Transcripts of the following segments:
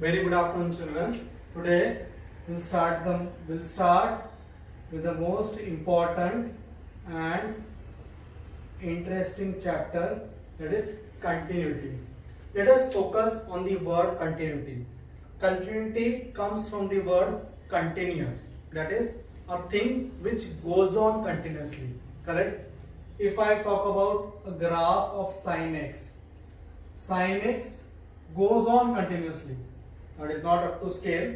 Very good afternoon, children. Today we'll start with the most important and interesting chapter, that is continuity. Let us focus on the word continuity. Continuity comes from the word continuous. That is a thing which goes on continuously. Correct? If I talk about a graph of sin x goes on continuously. Now it is not up to scale,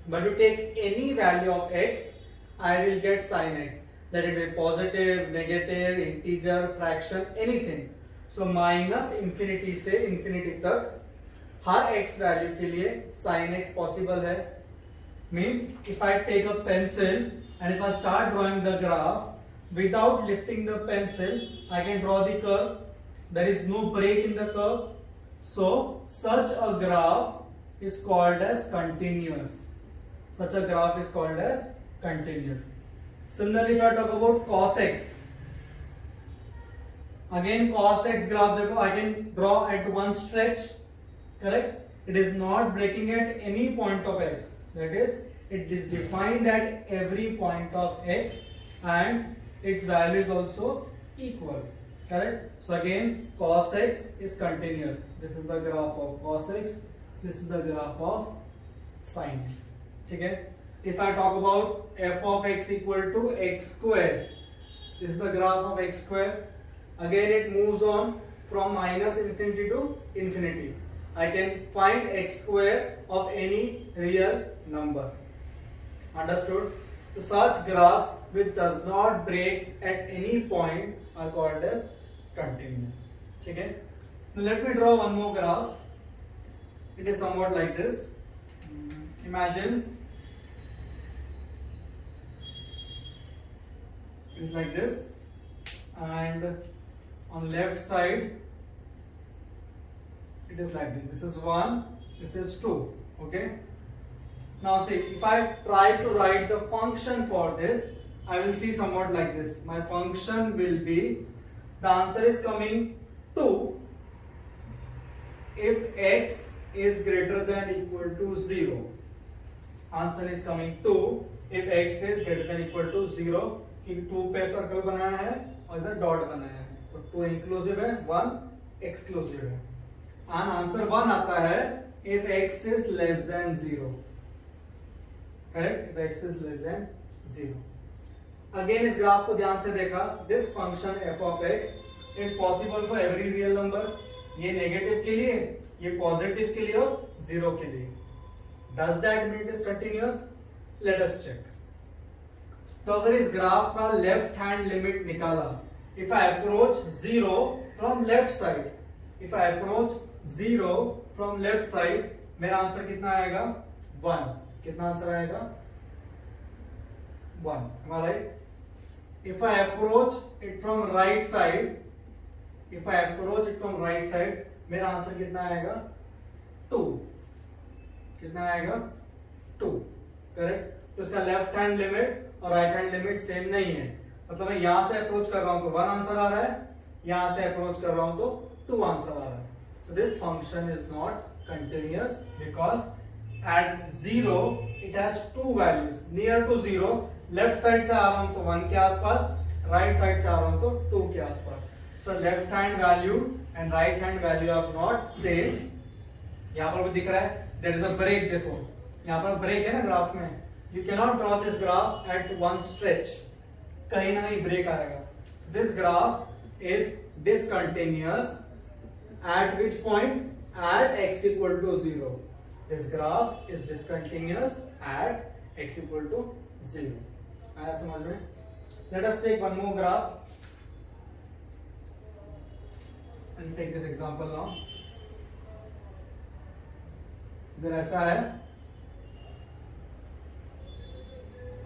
but you take any value of x, I will get sin x. Let it be positive, negative, integer, fraction, anything. So minus infinity से infinity तक हर x value के लिए sin x possible है. Means if I take a pencil and if I start drawing the graph without lifting the pencil, I can draw the curve. There is no break in the curve. So such a graph is called as continuous. Such a graph is called as continuous. Similarly, if I talk about cos x, again cos x graph देखो, I can draw at one stretch. Correct? It is not breaking at any point of x. That is, it is defined at every point of x and its value is also equal. Correct? So again cos x is continuous. This is the graph of cos x. This is the graph of sin x. Okay? If I talk about f of x equal to x square, this is the graph of x square. Again it moves on from minus infinity to infinity. I can find x square of any real number. Understood? So such graphs which does not break at any point are called as continuous. Okay? Now let me draw one more graph. It is somewhat like this. Imagine it is like this, and on left side it is like this. This is 1, this is 2. Okay? Now see, if I try to write the function for this, I will see somewhat like this. My function will be, the answer is coming 2 if x is greater than equal to 0. Answer is coming 2 if x is greater than equal to 0. क्योंकि 2 पे circle बनाया है और इधर dot बनाया है, तो 2 inclusive है, 1 एक्सक्लूसिव है. एंड आंसर 1 आता है if x is less than 0. Correct? If x is less than 0. Again इस ग्राफ को ध्यान से देखा. This function f of x is possible for every real number. ये नेगेटिव के लिए, ये पॉजिटिव के लिए और 0 के लिए. Does that mean it is continuous? Let us check. तो अगर इस ग्राफ का लेफ्ट हैंड लिमिट निकाला, if I approach 0 from left side, if I approach 0 from left side, मेरा आंसर कितना आएगा? 1. कितना आंसर आएगा? 1. Am I right? If I approach it from right side, if I approach it from right side, मेरा answer कितना आएगा? 2. कितना आएगा? 2. करेक्ट? तो इसका लेफ्ट हैंड लिमिट और राइट हैंड लिमिट सेम नहीं है. मतलब मैं यहां से अप्रोच कर रहा हूं तो 1 आंसर आ रहा है, यहां से अप्रोच कर रहा हूं तो 2 आंसर आ रहा है. So this function is not continuous because at 0 it has 2 values. Near to 0, left side से आ रहा हूं तो 1 के आसपास, राइट साइड से आ रहा हूं तो 2 के आसपास. So left hand value and right hand value are not same. यहाँ पर भी दिख रहा है there is a break. देखो यहाँ पर ब्रेक है ना ग्राफ में. You cannot draw this graph at one stretch. कहीं ना कहीं ब्रेक आएगा. This graph is discontinuous at which point? At x equal to 0. This graph is discontinuous at x equal to 0. आया समझ में? Let us take one more graph and take this example now. इधर ऐसा है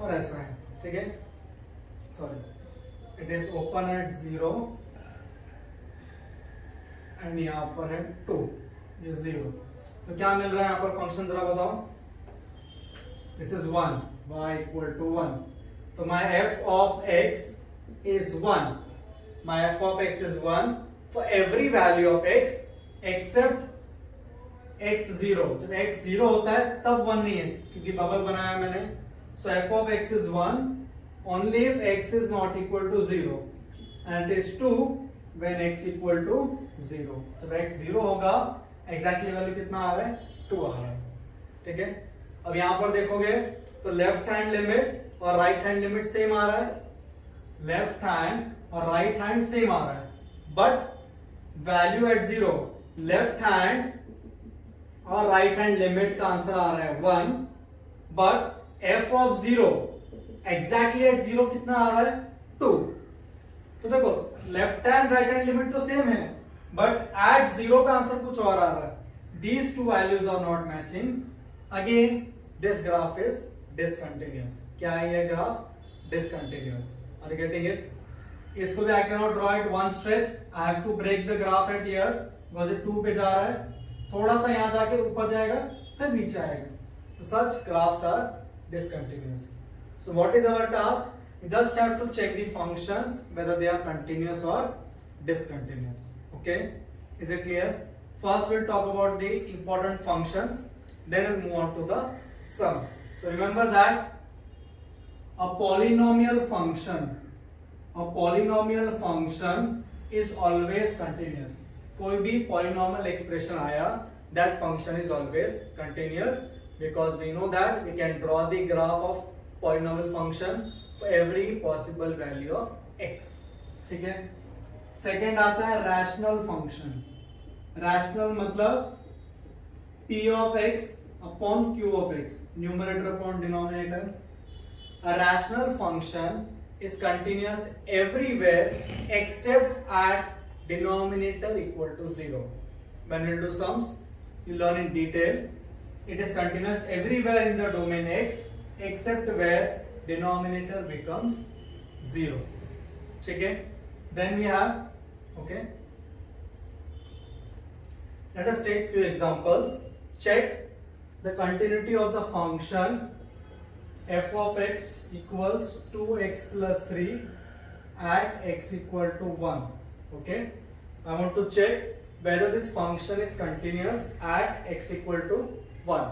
और ऐसा है. ठीक है? Sorry, it is open at 0 and यहाँ पर है 2, ये 0. तो क्या मिल रहा है यहाँ पर फंक्शन, जरा बताओ. This is 1, y equal to 1. तो my f of x is 1. My f of x is 1 for every value of x except x 0, जब x 0 होता है तब 1 नहीं है क्योंकि बबल बनाया मैंने. So f of x is 1 only if x is not equal to 0 and it is 2 when x equal to 0. जब x 0 होगा एग्जैक्टली वैल्यू कितना आ रहा है, 2 आ रहा है. ठीक है, अब यहां पर देखोगे तो लेफ्ट हैंड लिमिट और राइट हैंड लिमिट सेम आ रहा है. लेफ्ट हैंड और राइट हैंड सेम आ रहा है, but value at 0 left hand और राइट हैंड लिमिट का आंसर आ रहा है 1, but f of 0 exactly at 0 कितना आ रहा है, 2. तो देखो left hand right hand limit तो सेम है, बट एट 0 पे आंसर कुछ और आ रहा है. These two values are not matching. Again, this graph is discontinuous. क्या है ये graph, discontinuous. Are you getting it? इसको भी I cannot draw it one stretch. I have to break the graph at here because it 2 पे जा रहा है. थोड़ा सा यहाँ जाके ऊपर जाएगा फिर नीचे आएगा. So such graphs are discontinuous. So what is our task? We just have to check the functions whether they are continuous or discontinuous. Okay? Is it clear? First we'll talk about the important functions, then we'll move on to the sums. So remember that a polynomial function is always continuous. कोई भी polynomial expression आया, that function is always continuous because we know that we can draw the graph of polynomial function for every possible value of x. ठीक है. Second आता है rational function. Rational मतलब p of x upon q of x, numerator upon denominator. A rational function is continuous everywhere except at denominator equal to 0. When we do sums, you learn in detail. It is continuous everywhere in the domain x except where denominator becomes 0. ठीक है. Then we have, okay, let us take few examples. Check the continuity of the function f of x equals 2x plus 3 at x equal to 1. Okay, I want to check whether this function is continuous at x equal to 1.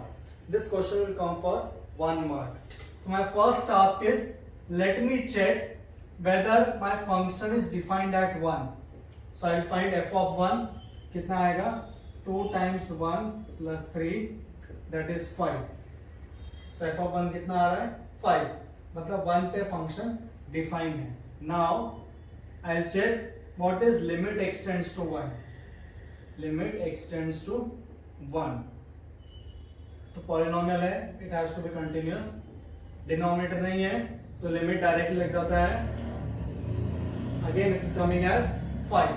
This question will come for 1 mark. So my first task is, let me check whether my function is defined at 1. So I will find f of 1. कितना आएगा, 2 times 1 plus 3, that is 5. So f of 1 कितना आ रहा है, 5. मतलब 1 पे function define है. Now I'll check what is limit extends to 1. Limit extends to 1. तो polynomial है, it has to be continuous. Denominator नहीं है तो limit directly लग जाता है. Again it is coming as 5.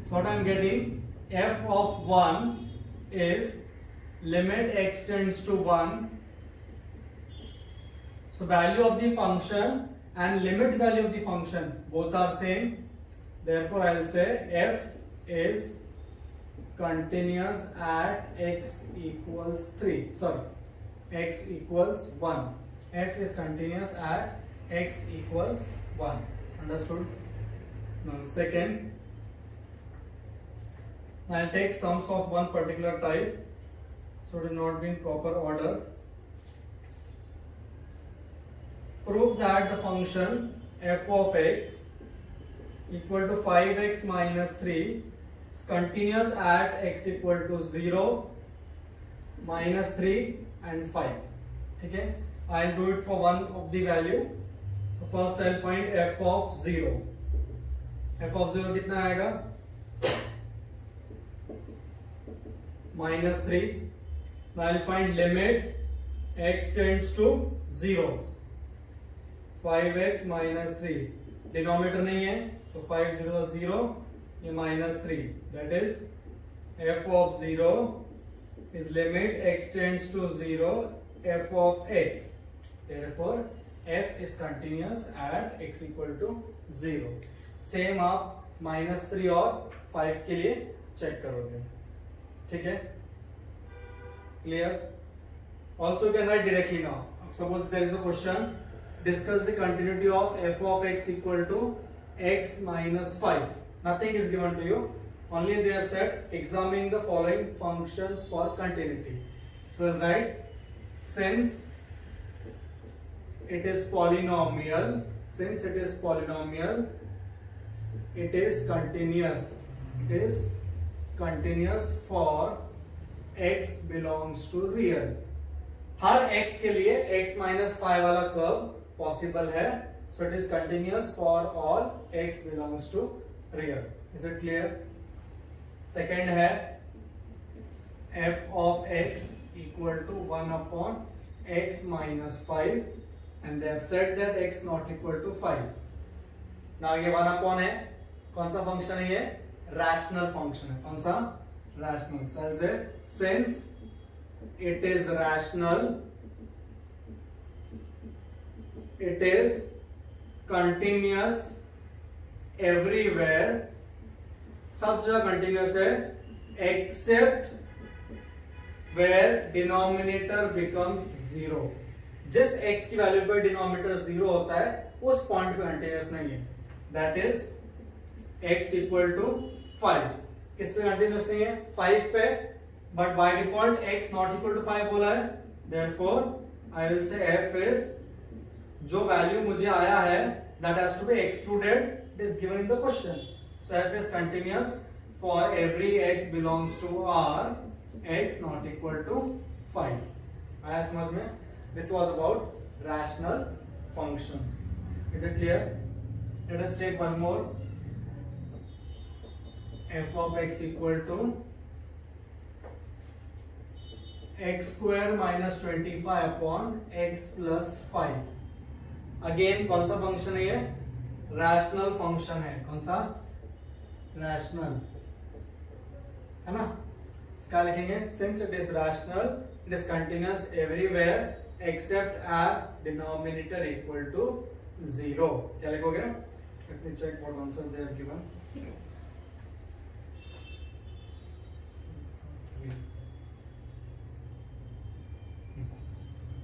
So what I am getting, f of 1 is limit x tends to 1. So value of the function and limit value of the function both are same. Therefore I will say f is continuous at x equals 3. Sorry, x equals 1. F is continuous at x equals 1. Understood? Now second, I'll take sums of one particular type, so it will not be in proper order. Prove that the function f of x equal to 5x minus 3 is continuous at x equal to 0, minus 3 and 5. ठीक है, I'll do it for one of the value. So first I'll find f of 0. f of 0 कितना आएगा, minus 3. Now I'll find limit x tends to 0. 5x minus 3. Denominator नहीं है तो 5 0 0, ये minus 3. That is f of 0 is limit x tends to 0 f of x. Therefore f is continuous at x equal to 0. Same आप minus 3 और 5 के लिए check करोगे. ठीक है, clear? Also you can write directly now. Suppose there is a question, discuss the continuity of f of x equal to x minus 5. Nothing is given to you. only they have said examining the following functions for continuity. So we'll write since it is polynomial, it is continuous for x belongs to real. Her x के लिए x minus 5 वाला curve possible है, so it is continuous for all x belongs to real. Is it clear? Second है f of x equal to 1 upon x minus 5 and they have said that x not equal to 5. Now ये 1 upon है, कौन सा function है ये? Rational function है. कौन सा? Rational. So I'll say since it is rational, it is continuous everywhere, सब जगह कंटिन्यूस है except where denominator becomes 0. जिस x की वैल्यू पर डिनोमिनेटर 0 होता है उस पॉइंट पे कंटिन्यूस नहीं है. That is x equal to 5. किस पे कंटिन्यूस नहीं है? 5 पे. But by default x not equal to 5 बोला है. Therefore I will say f is, जो वैल्यू मुझे आया है that has to be excluded, it is given in the question. So f is continuous for every x belongs to R, x not equal to 5. आया समझ में? This was about rational function. Is it clear? Let us take one more. F of x equal to x square minus 25 upon x plus 5. Again कौन सा function है ये? Rational function है. कौन सा? रैशनल है ना? क्या लिखेंगे? Since it is rational, it is continuous everywhere except at denominator equal to 0. क्या लिखोगे? Let me check what answer they have given.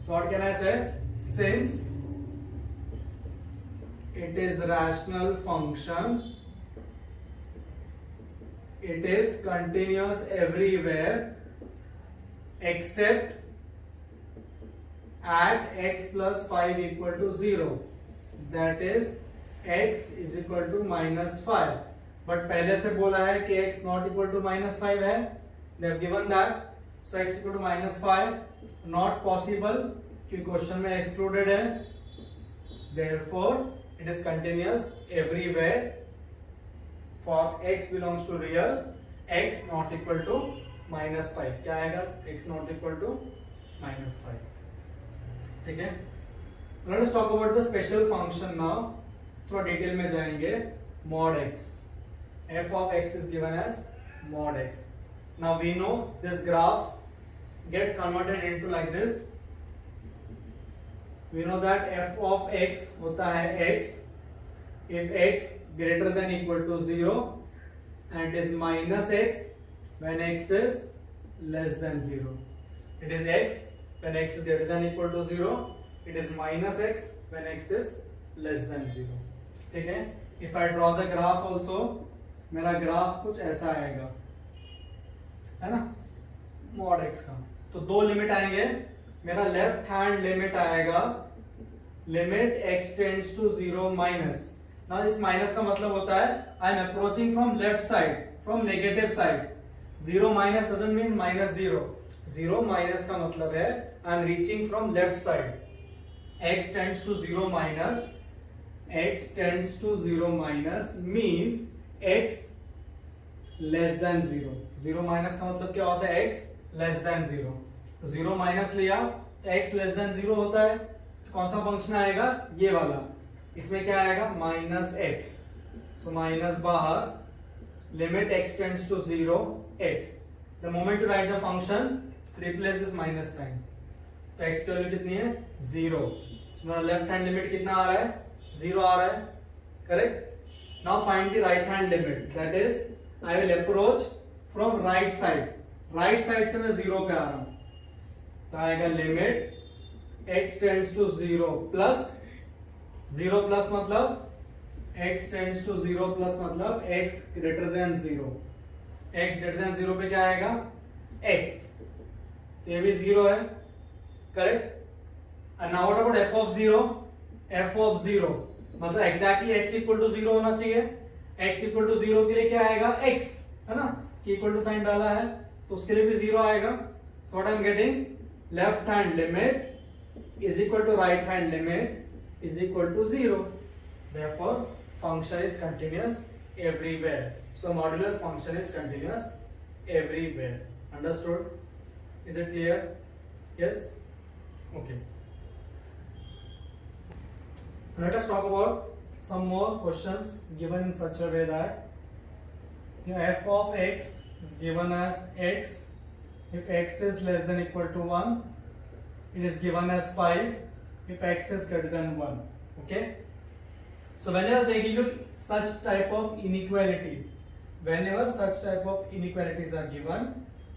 So what can I say? Since it is rational function, it is continuous everywhere except at x plus 5 equal to 0. That is x is equal to minus 5. But पहले से बोला है कि x not equal to minus 5 है. They have given that. So x equal to minus 5 not possible क्योंकि question में excluded है. Therefore it is continuous everywhere for x belongs to real, x not equal to minus 5. क्या आएगा? x not equal to minus 5. ठीक है. Let us talk about the special function now. थोड़ा detail में जाएंगे. Mod x. F of x is given as mod x. Now we know this graph gets converted into like this. We know that f of x होता है x if x greater than equal to 0 and is minus x when x is less than 0. It is x when x is greater than equal to 0. It is minus x when x is less than 0. ठीक है. If I draw the graph also, मेरा graph कुछ ऐसा आएगा, है ना, mod x का. तो दो लिमिट आएंगे. मेरा लेफ्ट हैंड लिमिट आएगा limit x tends to 0 minus. Now इस माइनस का मतलब होता है I am approaching from left side, from negative side. 0 minus doesn't mean minus 0. 0 minus का मतलब है I am reaching from left side. x tends to 0 minus, x tends to 0 minus means x less than 0. 0 minus का मतलब क्या होता है? x less than 0. तो 0 minus लिया, x less than 0 होता है. तो कौन सा फंक्शन आएगा? ये वाला. इसमें क्या आएगा? Minus x. सो माइनस बाहर, limit x tends to 0 x. The moment you write the function, replace this minus sign. तो x की वैल्यू कितनी है? 0. मेरा लेफ्ट हैंड लिमिट कितना आ रहा है? 0 आ रहा है. Correct. Now find the right hand limit. That is I will approach from right side. Right side से मैं 0 पे आ रहा हूं. तो आएगा limit x tends to 0 plus 0 plus मतलब x टेंड्स टू 0 प्लस मतलब x greater than 0. x greater than 0 पे क्या आएगा x, तो ये भी 0 है, correct. And now what about f of 0? f of 0 मतलब एग्जैक्टली x इक्वल टू 0 होना चाहिए। x इक्वल टू 0 के लिए क्या आएगा x, है ना, कि इक्वल टू साइन डाला है तो उसके लिए भी 0 आएगा। So what I am getting, left hand limit is equal to right hand limit is equal to 0, therefore function is continuous everywhere. So modulus function is continuous everywhere. Understood? Is it clear? Yes? Okay. Let us talk about some more questions given in such a way that f of x is given as x if x is less than equal to 1. It is given as 5 if x is greater than 1. Okay? So whenever they give you such type of inequalities, whenever such type of inequalities are given,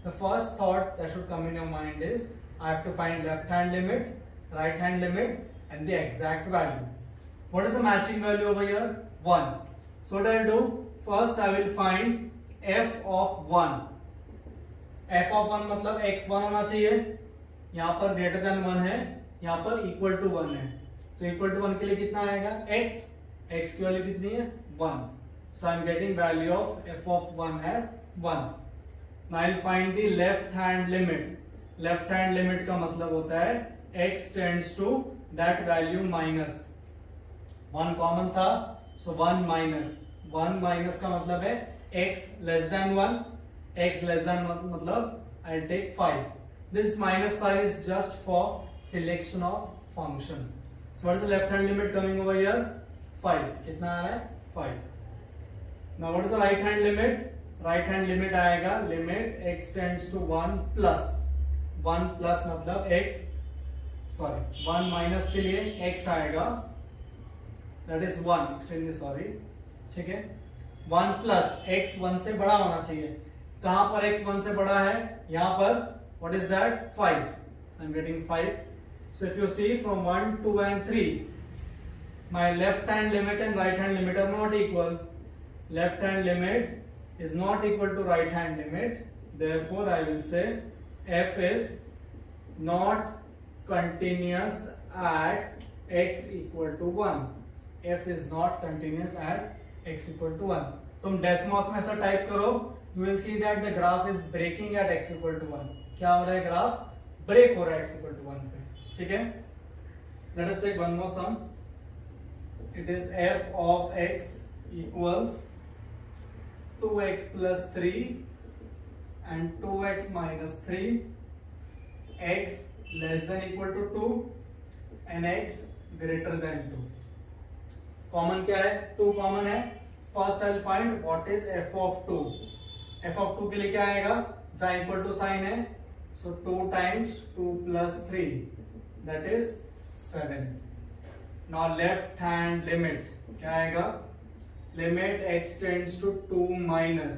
the first thought that should come in your mind is I have to find left hand limit, right hand limit and the exact value. What is the matching value over here? 1. So what I will do, first I will find f of 1. f of 1 मतलब x 1 होना चाहिए, यहाँ पर greater than 1 है, यहाँ पर equal to 1 है, तो equal to 1 के लिए कितना आएगा x, x की वैल्यू कितनी है 1. So I am getting value of f of 1 as 1. Now I will find the left hand limit. Left hand limit का मतलब होता है x tends to that value minus 1 common था, so 1 minus का मतलब है x less than 1, x less than मतलब I'll take 5. This minus sign is just for selection of function. So what is the left hand limit coming over here? 5. कितना आ रहा है 5. Now what is the right hand limit? Right hand limit आएगा limit x tends to 1 plus मतलब x, sorry 1 minus के लिए x आएगा, that is 1, extremely sorry, ठीक है। 1 plus x 1 से बड़ा होना चाहिए, कहां पर x 1 से बड़ा है, यहां पर what is that 5, so I'm getting 5. So if you see from 1, 2 and 3, my left hand limit and right hand limit are not equal. Left hand limit is not equal to right hand limit, therefore I will say f is not continuous at x equal to 1. f is not continuous at x equal to 1. तुम decimals में ऐसा type करो, you will see that the graph is breaking at x equal to 1. क्या हो रहा है, graph break हो रहा है x equal to 1 पे, ठीक है। Let us take one more sum. It is f of x equals 2x plus 3 and 2x minus 3, x less than equal to 2 and x greater than 2. Common क्या है, 2 common है। First I will find what is f of 2. f of 2 के लिए क्या आएगा, जहां equal to sine है, सो 2 times 2 plus 3 that is 7. Now left hand limit क्या आएगा, limit x tends to 2 minus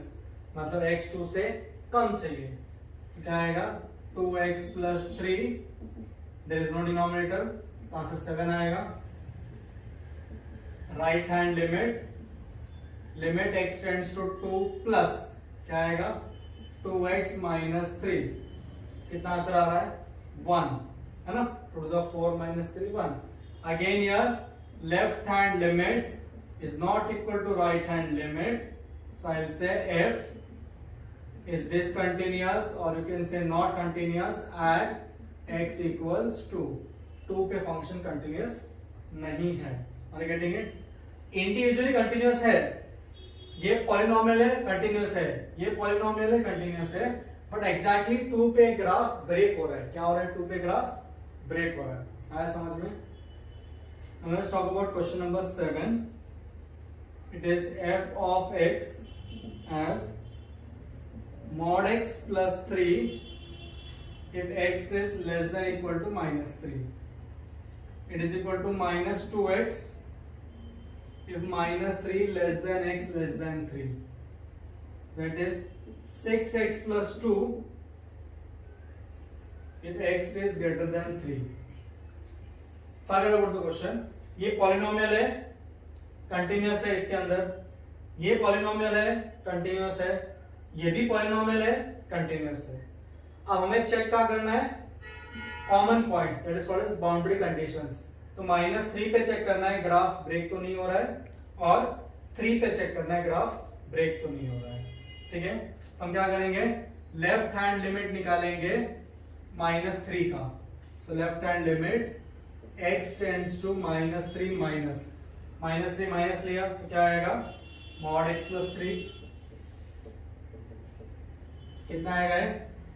मतलब x 2 से कम चाहिए, क्या आएगा 2x plus 3, there is no denominator, तो आंसर 7 आएगा। Right hand limit x tends to 2 plus क्या आएगा 2x minus 3, कितना आंसर आ रहा है 1, है ना, 2 is 4 minus 3 1. Again here left hand limit is not equal to right hand limit, so I'll say f is discontinuous or you can say not continuous at x equals 2. 2 पे function continuous नहीं है, are you getting it? Individually continuous है, ये polynomial है continuous है, ये polynomial है continuous है, बट एग्जैक्टली 2 पे ग्राफ ब्रेक हो रहा है, क्या हो रहा है 2 पे ग्राफ ब्रेक हो रहा है, आया समझ में। Now let's talk about question number 7. It is f of x as mod x plus 3 if x is less than equal to minus 3. It is equal to minus 2x if minus 3 less than x less than 3. That is 6x plus 2 if x is greater than 3. Forget about the question. ये polynomial है continuous है, इसके अंदर ये polynomial है continuous है, ये भी पॉलिनोमियल है, कंटिन्यूअस है। अब हमें चेक क्या करना है, common point, that is called as boundary conditions. तो -3 पे चेक करना है ग्राफ ब्रेक तो नहीं हो रहा है, और 3 पे चेक करना है ग्राफ ब्रेक तो नहीं हो रहा है। ठीक है, हम क्या करेंगे, लेफ्ट हैंड लिमिट निकालेंगे -3 का। So left hand limit x tends to -3 -3 minus लिया तो क्या आएगा, mod x प्लस 3 कितना आएगा,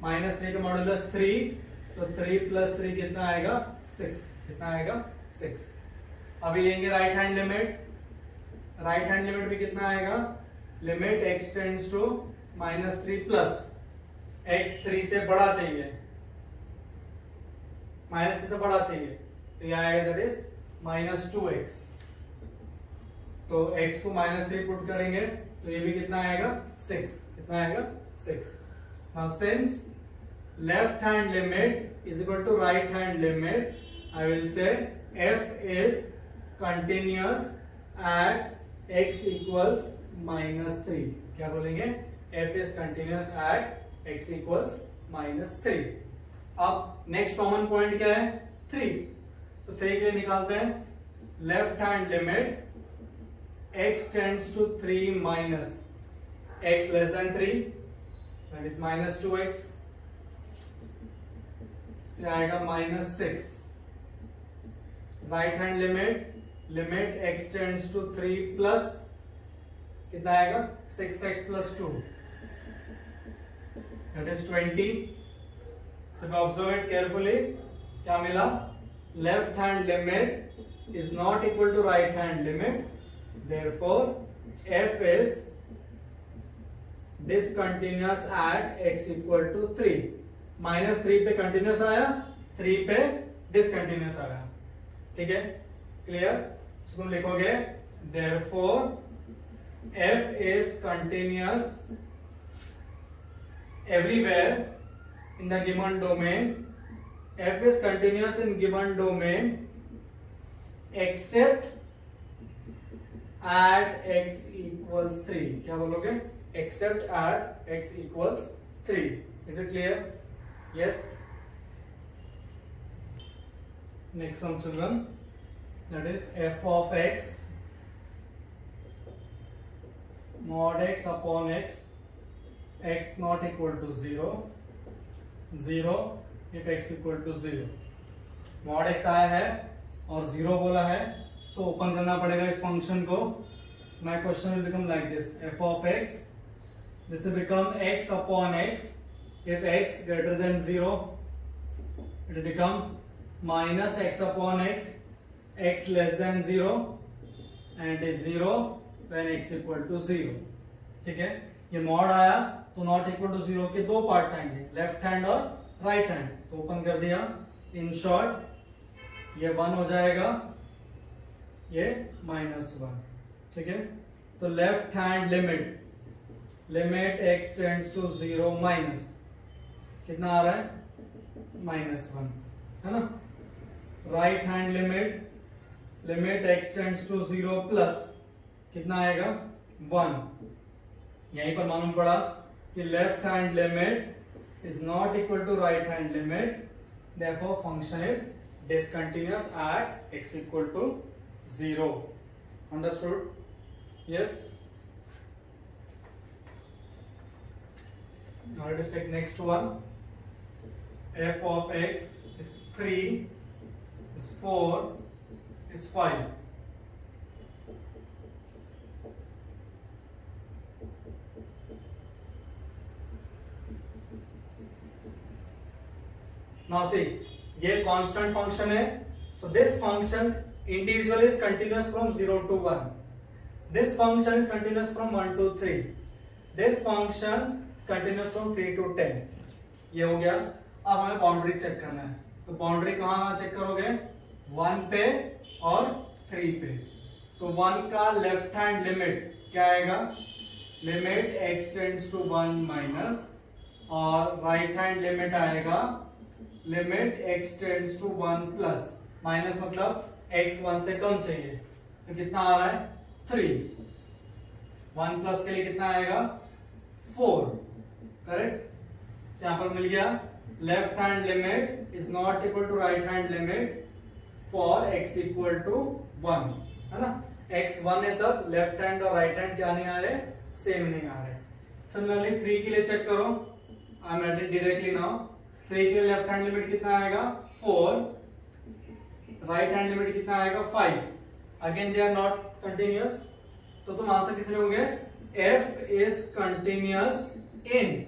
-3 का मॉडुलस 3, तो 3 प्लस 3 कितना आएगा, 6। कितना आएगा, 6। अभी लेंगे right hand limit, right hand limit भी कितना आएगा, limit x tends to -3 plus x 3 से बड़ा चाहिए, -3 से बड़ा चाहिए, तो यह आएगा दैट इज -2x। तो x को -3 पुट करेंगे तो ये भी कितना आएगा, 6। कितना आएगा, 6। Now since left hand limit is equal to right hand limit, I will say f is continuous at x equals -3। क्या बोलेंगे, f is continuous at x equals -3। अब नेक्स्ट कॉमन पॉइंट क्या है, 3। तो 3 के लिए निकालते हैं, left hand limit x tends to 3 minus x less than 3, that is -2x, तो आएगा -6। Right hand limit x tends to 3 plus कितना आएगा, 6x plus 2, that is 20। So if you observe it carefully, क्या मिला, left hand limit is not equal to right hand limit, therefore f is discontinuous at x equal to 3। -3 पे continuous आया, 3 पे discontinuous आया। ठीक है, क्लियर। तुम लिखोगे therefore f is continuous everywhere in the given domain, f is continuous in given domain except at x equals 3। क्या बोलोगे, except at x equals 3। is it clear? Yes। next sum children, that is f of x mod x upon x, x not equal to 0 if x equal to 0। mod x आया है और 0 बोला है, तो open करना पड़ेगा इस function को। My question will become like this, f of x, this will become x upon x, if x greater than 0, it will become minus x upon x, x less than 0, and it is 0 when x equal to 0। ठीक है, ये mod आया तो not equal to 0 के दो parts आएंगे, left hand और right hand, तो ओपन कर दिया। इन शॉर्ट ये 1 हो जाएगा, ये -1। ठीक है, तो left hand limit x tends to 0 minus कितना आ रहा है, -1 है ना। Right hand limit x tends to 0 plus कितना आएगा, 1। यहीं पर मालूम पड़ा कि left hand limit is not equal to right hand limit, therefore function is discontinuous at x equal to 0। Understood? Yes। Now let us take next one, f of x is 3, is 4, is 5। Now see, ये constant function है, so this function individually is continuous from 0 to 1, this function is continuous from 1 to 3, this function is continuous from 3 to 10। ये हो गया। अब हमें boundary check करना है, तो बाउंड्री कहाँ चेक करोगे, 1 पे और 3 पे। तो 1 का लेफ्ट हैंड लिमिट क्या आएगा, limit x tends to 1 minus, और राइट हैंड लिमिट आएगा limit x tends to 1 plus, minus मतलब x 1 से कम चाहिए, तो कितना आ रहा है, 3। 1 प्लस के लिए कितना आएगा, 4। करेक्ट। यहाँ पर मिल गया left hand limit is not equal to right hand limit for x equal to 1, है ना। x 1 है तब लेफ्ट हैंड और राइट हैंड क्या नहीं आ रहे, सेम नहीं आ रहे। सिमिलरली 3 के लिए चेक करो, I am writing directly now. 3 के लिए लेफ्ट हैंड लिमिट कितना आएगा 4, राइट हैंड लिमिट कितना आएगा 5। Again they are not continuous, तो तुम आंसर किस लोगे, f is continuous in,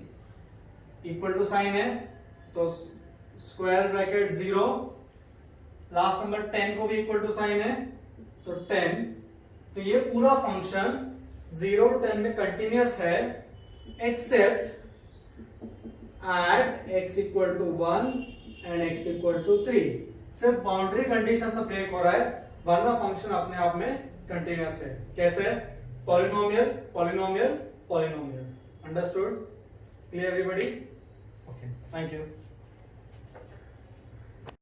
equal to sine है तो स्क्वायर ब्रैकेट 0, लास्ट नंबर 10 को भी इक्वल टू साइन है तो 10। तो ये पूरा फंक्शन 0 to 10 में कंटिन्यूअस है except at x equal to 1 and x equal to 3। सिर्फ बाउंड्री कंडीशन से ब्रेक हो रहा है, वरना फंक्शन अपने आप में कंटिन्यूअस है। कैसे, polynomial polynomial polynomial. Understood, clear everybody? Okay, thank you.